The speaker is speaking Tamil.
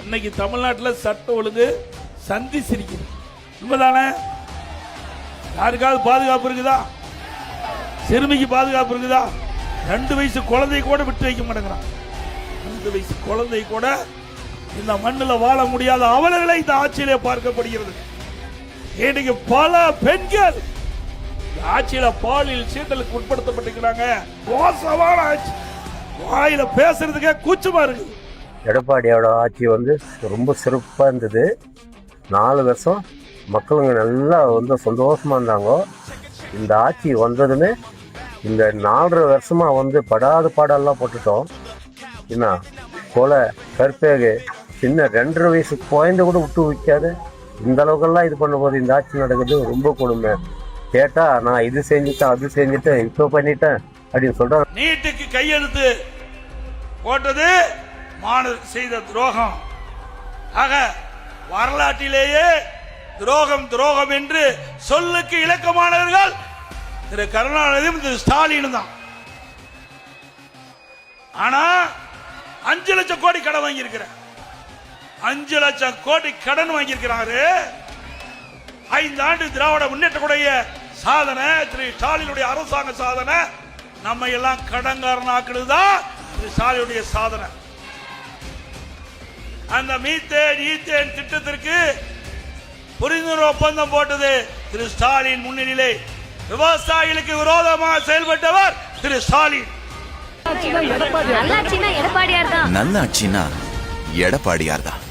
இன்னைக்கு தமிழ்நாட்டில் சட்ட ஒழுங்கு சந்தி சிரிக்குது. உண்மைதானே? யாருக்காவது பாதுகாப்பு இருக்குதா? சிறுமிக்கு பாதுகாப்பு இருக்குதா? 2 வயசு குழந்தை கூட விட்டு வைக்க மாட்டேங்கிறான். 2 வயசு குழந்தை கூட இந்த மண்ணில் வாழ முடியாத அவலங்களை இந்த ஆட்சியிலே பார்க்கப்படுகிறது. இன்னைக்கு பல பெண்கள் ஆட்சியில பாலியல் சீண்டலுக்கு உட்படுத்தப்பட்டிருக்கிறாங்க. மோசமான ஆட்சி. வாயில பேசுறதுக்கே கூச்சமா இருக்கு. எடப்பாடியோட ஆட்சி ரொம்ப சிறப்பா இருந்தது. 4 வருஷம் மக்களுங்க நல்லா சந்தோஷமா இருந்தாங்க. இந்த ஆட்சி வந்ததுமே இந்த 4.5 வருஷமா படாத பாடெல்லாம் போட்டுட்டோம். என்ன கொலை, கற்பேகு, சின்ன 2.5 வயசு குழந்தை கூட விட்டு வைக்காது. இந்த அளவுக்கெல்லாம் இது பண்ணும்போது இந்த ஆட்சி நடக்குது ரொம்ப கொடுமை. கேட்டா நான் இது செஞ்சுட்டேன், அது செஞ்சுட்டேன், இப்போ பண்ணிட்டேன் அப்படின்னு சொல்றேன். நீட்டுக்கு கையெழுத்து போட்டது மாணவர் செய்த துரோகம். ஆக வரலாற்றிலேயே துரோகம் துரோகம் என்று சொல்லுக்கு இலக்கமானவர்கள் திரு கருணாநிதியும் திரு ஸ்டாலின் தான். ஆனா 5 லட்சம் கோடி கடன் வாங்கியிருக்கிற 5 லட்சம் கோடி கடன் வாங்கியிருக்கிறாரு. 5 ஆண்டு திராவிட முன்னேற்றக்கூடிய சாதனை, திரு ஸ்டாலினுடைய அரசாங்க சாதனை. நம்ம எல்லாம் கடன்காரனாக்குறதுதான் திரு ஸ்டாலினுடைய சாதனை. அந்த மீத்தேன் ஈத்தேன் திட்டத்திற்கு புரிந்துணர்வு ஒப்பந்தம் போட்டது திரு ஸ்டாலின் முன்னிலை. விவசாயிகளுக்கு விரோதமாக செயல்பட்டவர் திரு ஸ்டாலின். நல்லாட்சினா எடப்பாடியார் தான்.